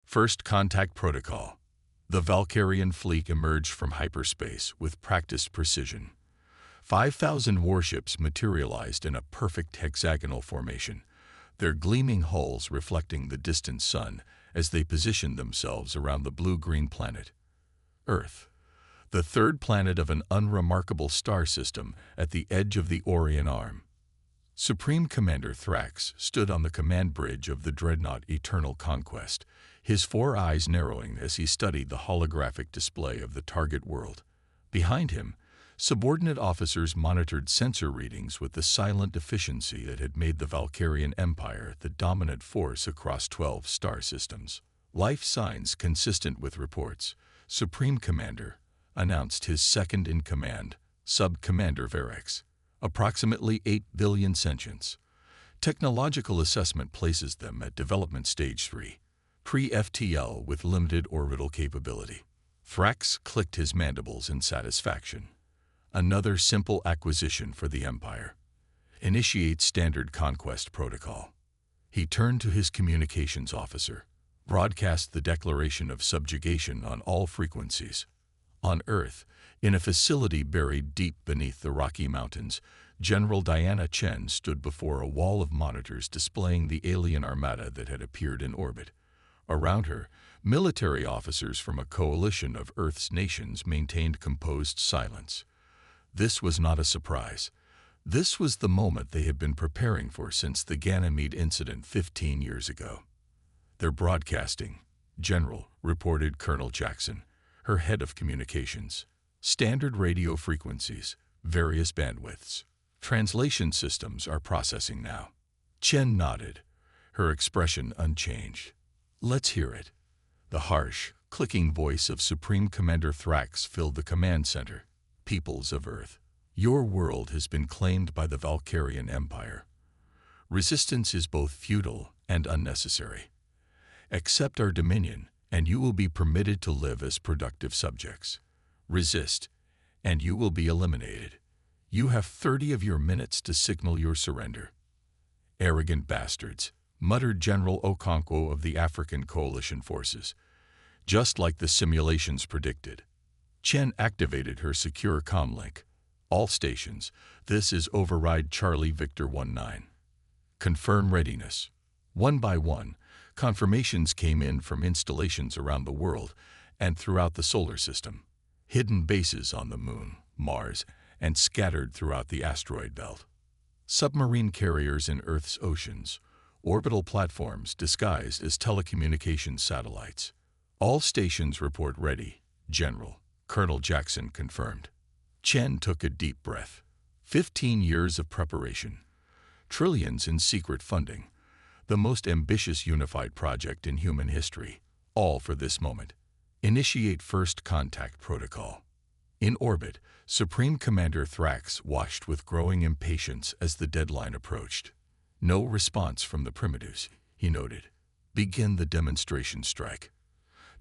First Contact Protocol. The Valkyrian fleet emerged from hyperspace with practiced precision. 5,000 warships materialized in a perfect hexagonal formation, their gleaming hulls reflecting the distant sun as they positioned themselves around the blue-green planet, Earth, the third planet of an unremarkable star system at the edge of the Orion Arm. Supreme Commander Thrax stood on the command bridge of the dreadnought Eternal Conquest, his four eyes narrowing as he studied the holographic display of the target world. Behind him, subordinate officers monitored sensor readings with the silent efficiency that had made the Valkyrian Empire the dominant force across 12 star systems. Life signs consistent with reports. Supreme Commander announced his second-in-command, Sub-Commander Verex. Approximately 8 billion sentients. Technological assessment places them at development stage 3, pre-FTL with limited orbital capability. Thrax clicked his mandibles in satisfaction. Another simple acquisition for the Empire. Initiate Standard Conquest Protocol. He turned to his communications officer. Broadcast the declaration of subjugation on all frequencies. On Earth, in a facility buried deep beneath the Rocky Mountains, General Diana Chen stood before a wall of monitors displaying the alien armada that had appeared in orbit. Around her, military officers from a coalition of Earth's nations maintained composed silence. This was not a surprise. This was the moment they had been preparing for since the Ganymede incident 15 years ago. "They're broadcasting," General, reported Colonel Jackson, her head of communications. "Standard radio frequencies, various bandwidths. Translation systems are processing now." Chen nodded, her expression unchanged. "Let's hear it." The harsh, clicking voice of Supreme Commander Thrax filled the command center. "Peoples of Earth, your world has been claimed by the Valkyrian Empire. Resistance is both futile and unnecessary. Accept our dominion, and you will be permitted to live as productive subjects. Resist, and you will be eliminated. You have 30 of your minutes to signal your surrender." "Arrogant bastards," muttered General Okonkwo of the African Coalition Forces. Just like the simulations predicted. Chen activated her secure comlink. "All stations, this is Override Charlie Victor 19. Confirm readiness." One by one, confirmations came in from installations around the world and throughout the solar system. Hidden bases on the Moon, Mars, and scattered throughout the asteroid belt. Submarine carriers in Earth's oceans, orbital platforms disguised as telecommunications satellites. "All stations report ready, General," Colonel Jackson confirmed. Chen took a deep breath. 15 years of preparation. Trillions in secret funding. The most ambitious unified project in human history. All for this moment. Initiate First Contact Protocol. In orbit, Supreme Commander Thrax watched with growing impatience as the deadline approached. "No response from the primitives," he noted. "Begin the demonstration strike.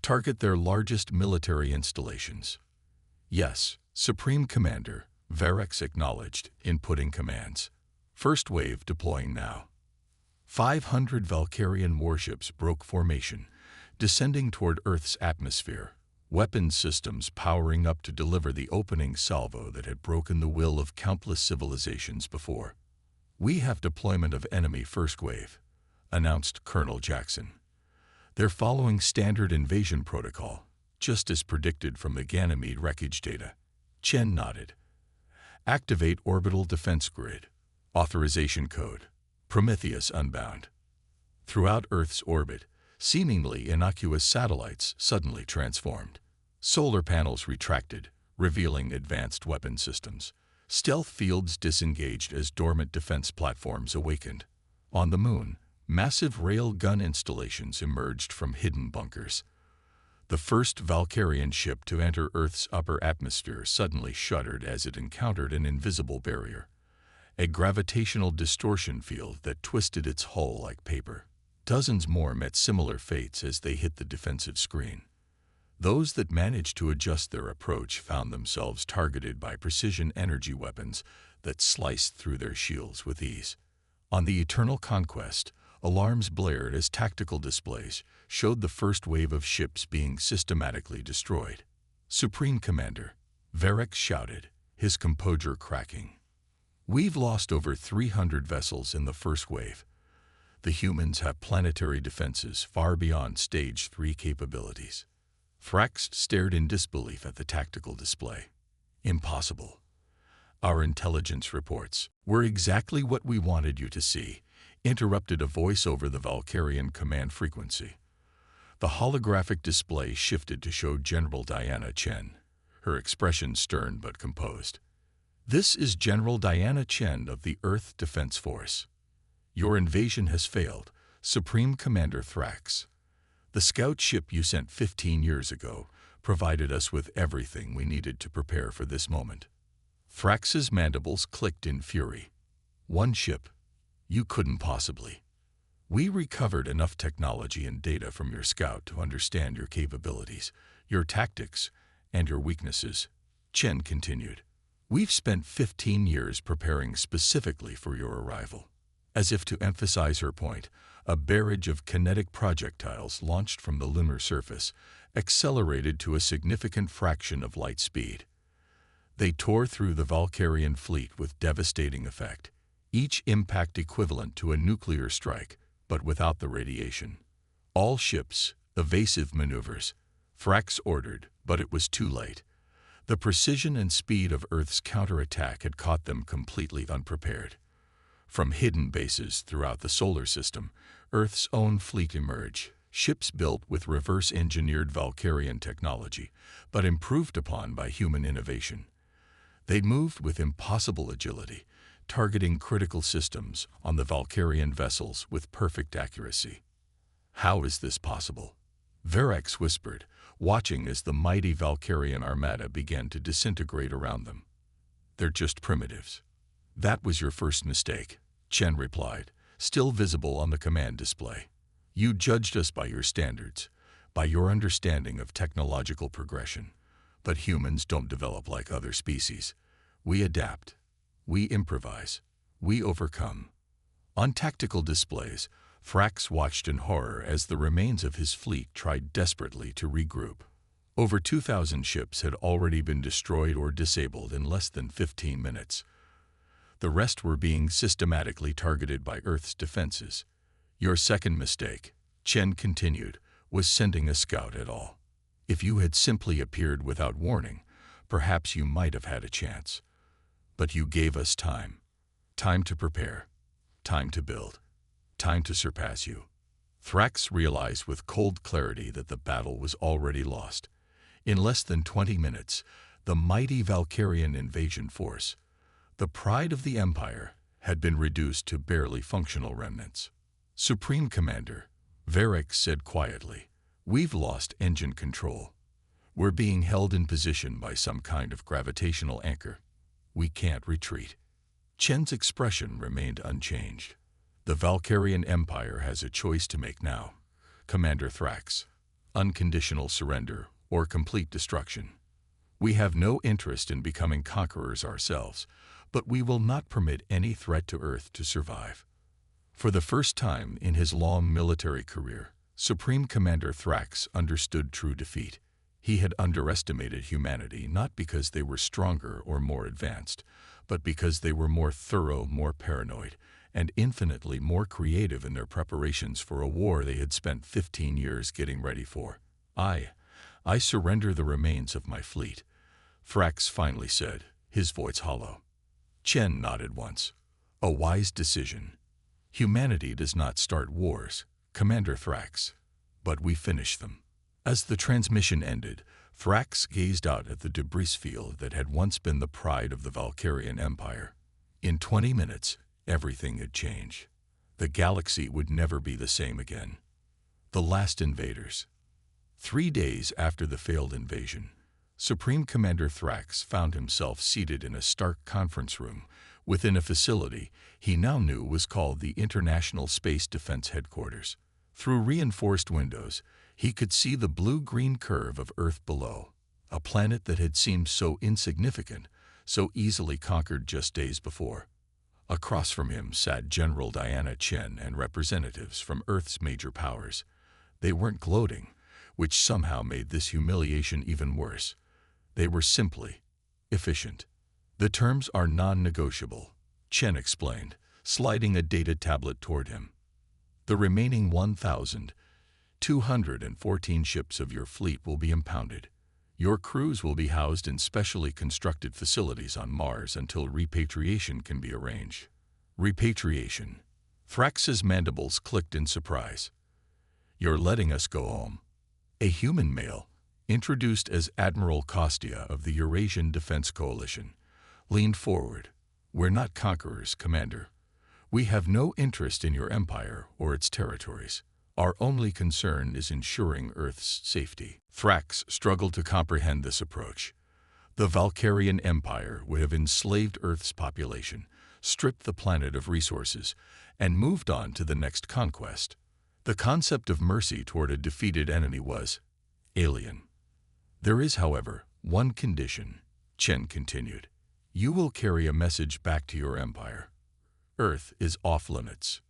Target their largest military installations." "Yes, Supreme Commander," Verex acknowledged, inputting commands. "First wave deploying now." 500 Valkyrian warships broke formation, descending toward Earth's atmosphere, weapons systems powering up to deliver the opening salvo that had broken the will of countless civilizations before. "We have deployment of enemy first wave," announced Colonel Jackson. "They're following standard invasion protocol, just as predicted from the Ganymede wreckage data." Chen nodded. "Activate orbital defense grid. Authorization code. Prometheus Unbound." Throughout Earth's orbit, seemingly innocuous satellites suddenly transformed. Solar panels retracted, revealing advanced weapon systems. Stealth fields disengaged as dormant defense platforms awakened. On the Moon, massive rail gun installations emerged from hidden bunkers. The first Valkyrian ship to enter Earth's upper atmosphere suddenly shuddered as it encountered an invisible barrier. A gravitational distortion field that twisted its hull like paper. Dozens more met similar fates as they hit the defensive screen. Those that managed to adjust their approach found themselves targeted by precision energy weapons that sliced through their shields with ease. On the Eternal Conquest, Alarms blared as tactical displays showed the first wave of ships being systematically destroyed. "Supreme Commander," Varric shouted, his composure cracking. "We've lost over 300 vessels in the first wave. The humans have planetary defenses far beyond Stage 3 capabilities." Thrax stared in disbelief at the tactical display. "Impossible. Our intelligence reports were exactly what we wanted you to see," interrupted a voice over the Valkyrian command frequency. The holographic display shifted to show General Diana Chen, her expression stern but composed. "This is General Diana Chen of the Earth Defense Force. Your invasion has failed, Supreme Commander Thrax. The scout ship you sent 15 years ago provided us with everything we needed to prepare for this moment." Thrax's mandibles clicked in fury. "One ship? You couldn't possibly. We recovered enough technology and data from your scout to understand your capabilities, your tactics, and your weaknesses," Chen continued. "We've spent 15 years preparing specifically for your arrival." As if to emphasize her point, a barrage of kinetic projectiles launched from the lunar surface accelerated to a significant fraction of light speed. They tore through the Valkyrian fleet with devastating effect, each impact equivalent to a nuclear strike, but without the radiation. "All ships, evasive maneuvers," Thrax ordered, but it was too late. The precision and speed of Earth's counterattack had caught them completely unprepared. From hidden bases throughout the solar system, Earth's own fleet emerged, ships built with reverse-engineered Valkyrian technology, but improved upon by human innovation. They moved with impossible agility, targeting critical systems on the Valkyrian vessels with perfect accuracy. "How is this possible?" Varric whispered, watching as the mighty Valkyrian Armada began to disintegrate around them. "They're just primitives." "That was your first mistake," Chen replied, still visible on the command display. "You judged us by your standards, by your understanding of technological progression. But humans don't develop like other species. We adapt. We improvise. We overcome." On tactical displays, Thrax watched in horror as the remains of his fleet tried desperately to regroup. Over 2,000 ships had already been destroyed or disabled in less than 15 minutes. The rest were being systematically targeted by Earth's defenses. "Your second mistake," Chen continued, "was sending a scout at all. If you had simply appeared without warning, perhaps you might have had a chance. But you gave us time. Time to prepare. Time to build. Time to surpass you." Thrax realized with cold clarity that the battle was already lost. In less than 20 minutes, the mighty Valkyrian invasion force, the pride of the Empire, had been reduced to barely functional remnants. "Supreme Commander," Varric said quietly, "we've lost engine control. We're being held in position by some kind of gravitational anchor. We can't retreat." Chen's expression remained unchanged. "The Valkyrian Empire has a choice to make now, Commander Thrax. Unconditional surrender or complete destruction. We have no interest in becoming conquerors ourselves, but we will not permit any threat to Earth to survive." For the first time in his long military career, Supreme Commander Thrax understood true defeat. He had underestimated humanity not because they were stronger or more advanced, but because they were more thorough, more paranoid, and infinitely more creative in their preparations for a war they had spent 15 years getting ready for. I surrender the remains of my fleet," Thrax finally said, his voice hollow. Chen nodded once. "A wise decision. Humanity does not start wars, Commander Thrax, but we finish them." As the transmission ended, Thrax gazed out at the debris field that had once been the pride of the Valkyrian Empire. In 20 minutes, everything had changed. The galaxy would never be the same again. The last invaders. 3 days after the failed invasion, Supreme Commander Thrax found himself seated in a stark conference room within a facility he now knew was called the International Space Defense Headquarters. Through reinforced windows, he could see the blue-green curve of Earth below, a planet that had seemed so insignificant, so easily conquered just days before. Across from him sat General Diana Chen and representatives from Earth's major powers. They weren't gloating, which somehow made this humiliation even worse. They were simply efficient. The terms are non-negotiable, Chen explained, sliding a data tablet toward him. The remaining 1,214 ships of your fleet will be impounded. Your crews will be housed in specially constructed facilities on Mars until repatriation can be arranged. Repatriation. Thrax's mandibles clicked in surprise. You're letting us go home. A human male, introduced as Admiral Kostia of the Eurasian Defense Coalition, leaned forward. We're not conquerors, Commander. We have no interest in your empire or its territories. Our only concern is ensuring Earth's safety. Thrax struggled to comprehend this approach. The Valkyrian Empire would have enslaved Earth's population, stripped the planet of resources, and moved on to the next conquest. The concept of mercy toward a defeated enemy was alien. There is, however, one condition, Chen continued. You will carry a message back to your empire. Earth is off limits.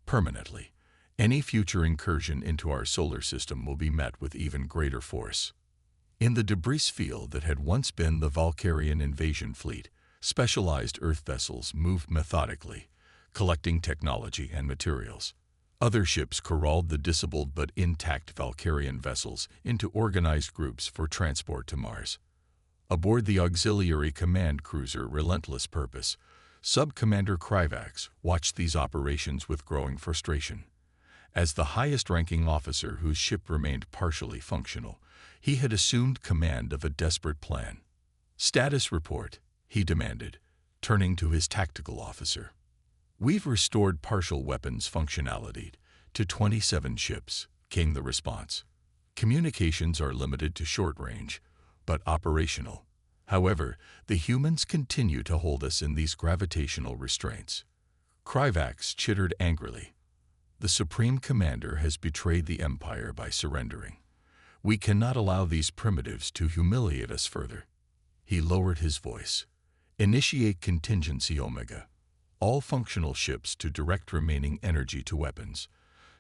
Permanently. Any future incursion into our solar system will be met with even greater force. In the debris field that had once been the Valkyrian invasion fleet, specialized Earth vessels moved methodically, collecting technology and materials. Other ships corralled the disabled but intact Valkyrian vessels into organized groups for transport to Mars. Aboard the auxiliary command cruiser Relentless Purpose, Sub-Commander Kryvax watched these operations with growing frustration. As the highest-ranking officer whose ship remained partially functional, he had assumed command of a desperate plan. Status report, he demanded, turning to his tactical officer. We've restored partial weapons functionality to 27 ships, came the response. Communications are limited to short range, but operational. However, the humans continue to hold us in these gravitational restraints. Kryvax chittered angrily. The Supreme Commander has betrayed the Empire by surrendering. We cannot allow these primitives to humiliate us further. He lowered his voice. Initiate contingency Omega. All functional ships to direct remaining energy to weapons.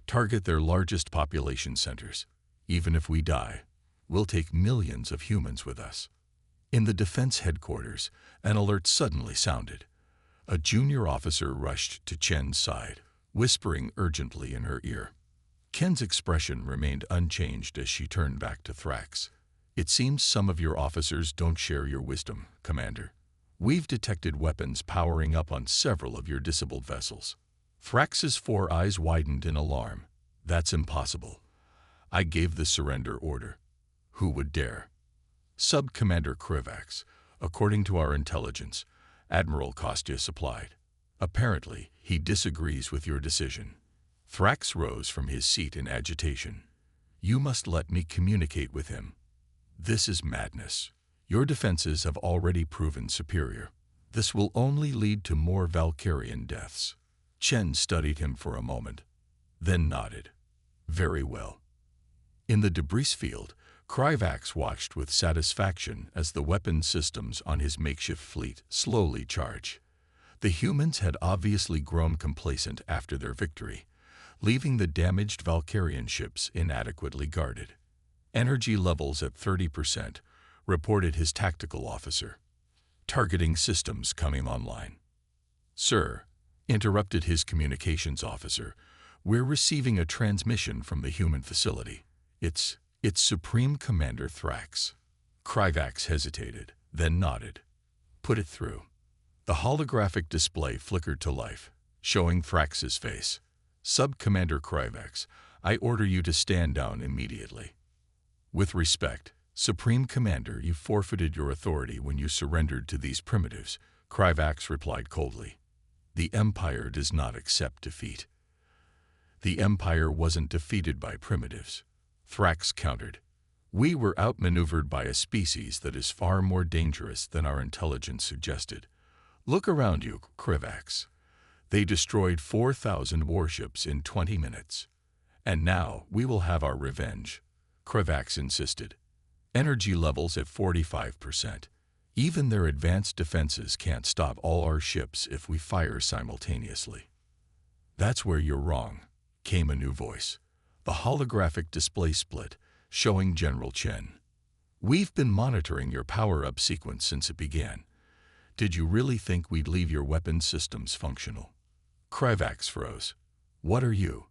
Target their largest population centers. Even if we die, we'll take millions of humans with us. In the defense headquarters, an alert suddenly sounded. A junior officer rushed to Chen's side, whispering urgently in her ear. Ken's expression remained unchanged as she turned back to Thrax. It seems some of your officers don't share your wisdom, Commander. We've detected weapons powering up on several of your disabled vessels. Thrax's 4 eyes widened in alarm. That's impossible. I gave the surrender order. Who would dare? Sub-Commander Kryvax, according to our intelligence, Admiral Kostia supplied. Apparently, he disagrees with your decision. Thrax rose from his seat in agitation. You must let me communicate with him. This is madness. Your defenses have already proven superior. This will only lead to more Valkyrian deaths. Chen studied him for a moment, then nodded. Very well. In the debris field, Kryvax watched with satisfaction as the weapon systems on his makeshift fleet slowly charged. The humans had obviously grown complacent after their victory, leaving the damaged Valkyrian ships inadequately guarded. Energy levels at 30%, reported his tactical officer. Targeting systems coming online. Sir, interrupted his communications officer, we're receiving a transmission from the human facility. It's Supreme Commander Thrax. Kryvax hesitated, then nodded. Put it through. The holographic display flickered to life, showing Thrax's face. Sub-Commander Kryvax, I order you to stand down immediately. With respect, Supreme Commander, you forfeited your authority when you surrendered to these primitives, Kryvax replied coldly. The Empire does not accept defeat. The Empire wasn't defeated by primitives. Thrax countered. We were outmaneuvered by a species that is far more dangerous than our intelligence suggested. Look around you, Kryvax. They destroyed 4,000 warships in 20 minutes. And now we will have our revenge, Kryvax insisted. Energy levels at 45%. Even their advanced defenses can't stop all our ships if we fire simultaneously. That's where you're wrong, came a new voice. The holographic display split, showing General Chen. We've been monitoring your power-up sequence since it began. Did you really think we'd leave your weapon systems functional? Kryvax froze. What are you?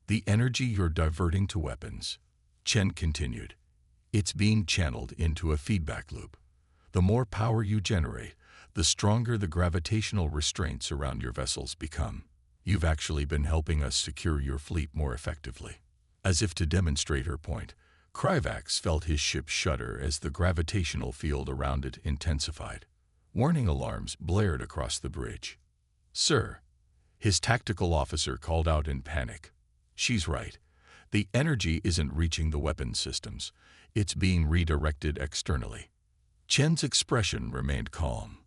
The energy you're diverting to weapons. Chen continued. It's being channeled into a feedback loop. The more power you generate, the stronger the gravitational restraints around your vessels become. You've actually been helping us secure your fleet more effectively. As if to demonstrate her point, Kryvax felt his ship shudder as the gravitational field around it intensified. Warning alarms blared across the bridge. Sir, his tactical officer called out in panic. She's right. The energy isn't reaching the weapon systems. It's being redirected externally. Chen's expression remained calm.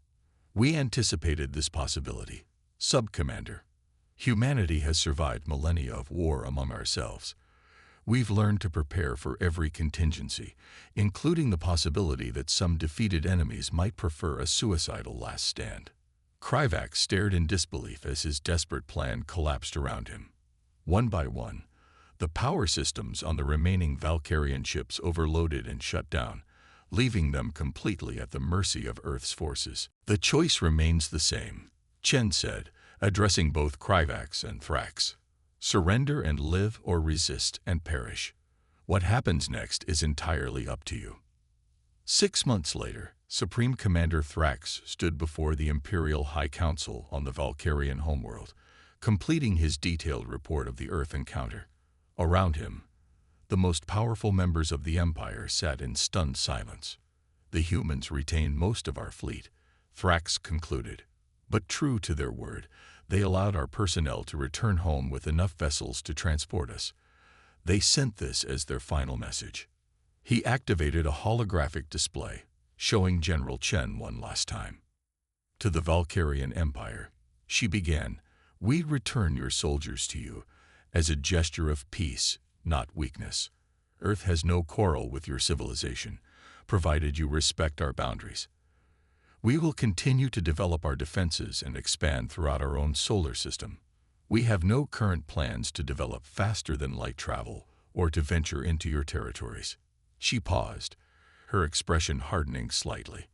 We anticipated this possibility. Sub-Commander, humanity has survived millennia of war among ourselves. We've learned to prepare for every contingency, including the possibility that some defeated enemies might prefer a suicidal last stand. Kryvax stared in disbelief as his desperate plan collapsed around him. One by one, the power systems on the remaining Valkyrian ships overloaded and shut down, leaving them completely at the mercy of Earth's forces. The choice remains the same, Chen said, addressing both Kryvax and Thrax. Surrender and live, or resist and perish. What happens next is entirely up to you. 6 months later, Supreme Commander Thrax stood before the Imperial High Council on the Valkyrian homeworld, completing his detailed report of the Earth encounter. Around him, the most powerful members of the Empire sat in stunned silence. The humans retained most of our fleet, Thrax concluded. But true to their word, they allowed our personnel to return home with enough vessels to transport us. They sent this as their final message. He activated a holographic display, showing General Chen one last time. To the Valkyrian Empire, she began, we return your soldiers to you as a gesture of peace, not weakness. Earth has no quarrel with your civilization, provided you respect our boundaries. We will continue to develop our defenses and expand throughout our own solar system. We have no current plans to develop faster than light travel or to venture into your territories. She paused, her expression hardening slightly.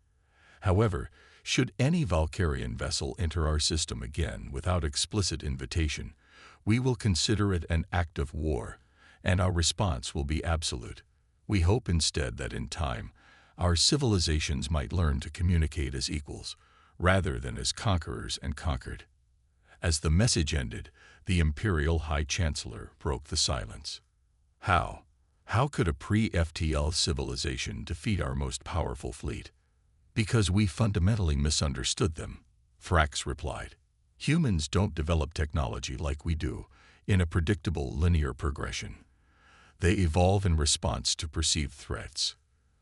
However, should any Valkyrian vessel enter our system again without explicit invitation, we will consider it an act of war, and our response will be absolute. We hope instead that in time, our civilizations might learn to communicate as equals, rather than as conquerors and conquered. As the message ended, the Imperial High Chancellor broke the silence. How? How could a pre-FTL civilization defeat our most powerful fleet? Because we fundamentally misunderstood them, Thrax replied. Humans don't develop technology like we do, in a predictable linear progression. They evolve in response to perceived threats.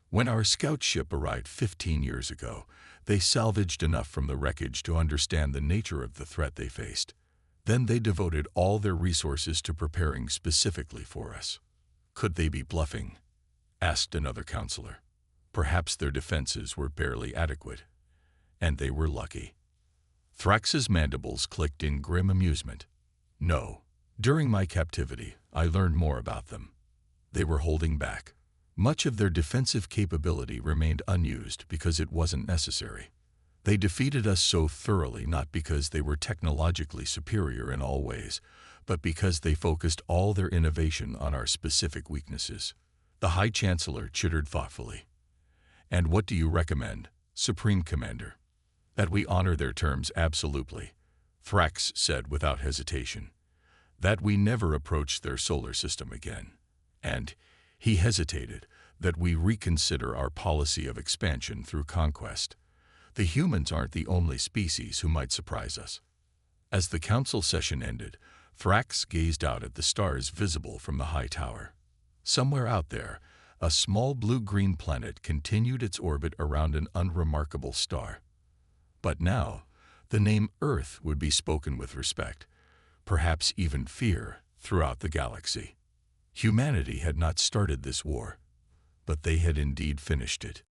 When our scout ship arrived 15 years ago, they salvaged enough from the wreckage to understand the nature of the threat they faced. Then they devoted all their resources to preparing specifically for us. Could they be bluffing? Asked another counselor. Perhaps their defenses were barely adequate. And they were lucky. Thrax's mandibles clicked in grim amusement. No. During my captivity, I learned more about them. They were holding back. Much of their defensive capability remained unused because it wasn't necessary. They defeated us so thoroughly not because they were technologically superior in all ways, but because they focused all their innovation on our specific weaknesses. The High Chancellor chittered thoughtfully. And what do you recommend, Supreme Commander? That we honor their terms absolutely, Thrax said without hesitation. That we never approach their solar system again. And he hesitated, that we reconsider our policy of expansion through conquest. The humans aren't the only species who might surprise us. As the council session ended, Thrax gazed out at the stars visible from the high tower. Somewhere out there, a small blue-green planet continued its orbit around an unremarkable star. But now, the name Earth would be spoken with respect, perhaps even fear, throughout the galaxy. Humanity had not started this war, but they had indeed finished it.